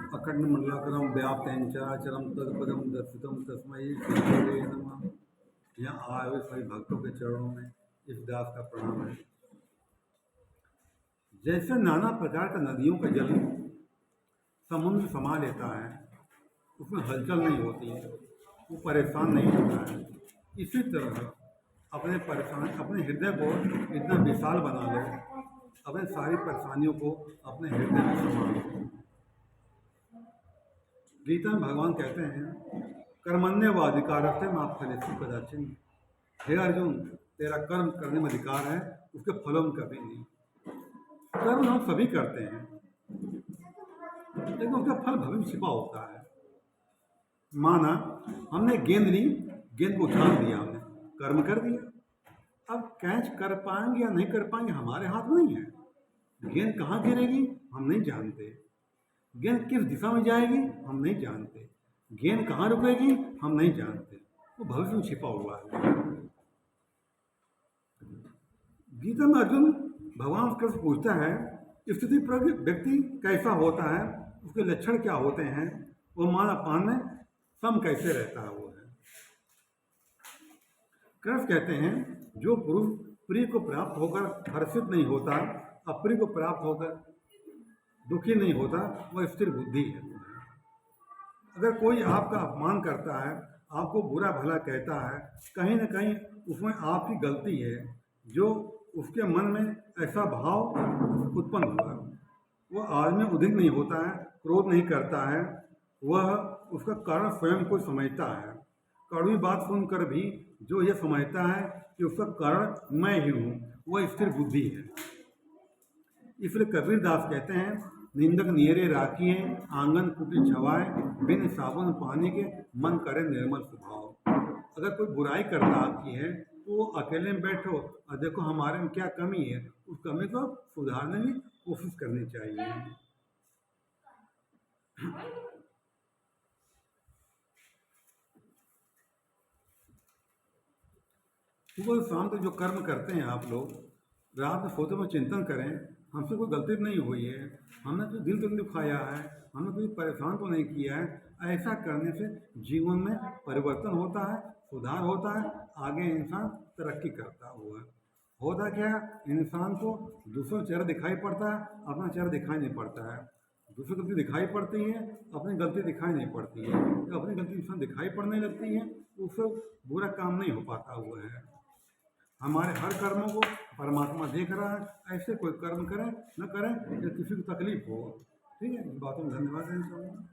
अखंडमंडलाकारं व्याप्तं चराचरं तत्पदं दर्शितं तस्मै श्रीगुरवे नमः। यहाँ आए हुए सभी भक्तों के चरणों में इस दास का प्रणाम है। जैसे नाना प्रकार का नदियों का जल समुद्र समा लेता है, उसमें हलचल नहीं होती है, वो परेशान नहीं होता है, इसी तरह अपने हृदय को इतना विशाल बना लो, अपने सारी परेशानियों को अपने हृदय में समा लो। गीता में भगवान कहते हैं कर्मण्येवाधिकारस्ते मा फलेषु कदाचन। हे अर्जुन, तेरा कर्म करने में अधिकार है, उसके फलों में कभी नहीं। कर्म हम सभी करते हैं, लेकिन उसका फल भविष्य में छिपा होता है। माना हमने गेंद ली, गेंद को उछाल दिया, हमने कर्म कर दिया। अब कैच कर पाएंगे या नहीं कर पाएंगे हमारे हाथ में नहीं है। गेंद कहाँ गिरेगी हम नहीं जानते, गेंद किस दिशा में जाएगी हम नहीं जानते, गेंद कहाँ रुकेगी हम नहीं जानते, वो भविष्य में छिपा हुआ है। गीता में अर्जुन भगवान कृष्ण पूछता है स्थिति पर व्यक्ति कैसा होता है, उसके लक्षण क्या होते हैं, वो मान अपमान में सम कैसे रहता है। वो है कृष्ण कहते हैं जो पुरुष प्रिय को प्राप्त होकर हर्षित नहीं होता, अप्रिय को प्राप्त होकर दुखी नहीं होता, वह स्थिर बुद्धि है। अगर कोई आपका अपमान करता है, आपको बुरा भला कहता है, कहीं ना कहीं उसमें आपकी गलती है, जो उसके मन में ऐसा भाव उत्पन्न हुआ, वह आज में उद्विग्न नहीं होता है, क्रोध नहीं करता है, वह उसका कारण स्वयं को समझता है। कड़वी बात सुनकर भी जो यह समझता है कि उसका कारण मैं ही हूँ, वह स्थिर बुद्धि है। इसलिए कबीर दास कहते हैं निंदक नियरे राखिए, आंगन कुटी छवाए, बिन साबुन पानी के मन करे निर्मल स्वभाव। अगर कोई बुराई करता आपकी है तो वो अकेले में बैठो और देखो हमारे में क्या कमी है, उस कमी को सुधारने की कोशिश करनी चाहिए। सुबह शाम तक जो कर्म करते हैं आप लोग, रात में सोते में चिंतन करें हमसे कोई गलती नहीं हुई है, हमने कोई दिल तो नहीं दुखाया है, हमने कोई परेशान तो नहीं किया है। ऐसा करने से जीवन में परिवर्तन होता है, सुधार होता है, आगे इंसान तरक्की करता हुआ। होता क्या है, इंसान को दूसरों चेहरा दिखाई पड़ता है, अपना चेहरा दिखाई नहीं पड़ता है। दूसरी गलती दिखाई पड़ती है, अपनी गलती दिखाई नहीं पड़ती है। तो अपनी गलती इंसान दिखाई पड़ने लगती है तो उससे बुरा काम नहीं हो पाता हुआ है। हमारे हर कर्मों को परमात्मा देख रहा है, ऐसे कोई कर्म करें न करें कि किसी को तकलीफ हो। ठीक है, इस बातों में धन्यवाद देना चाहूँगा।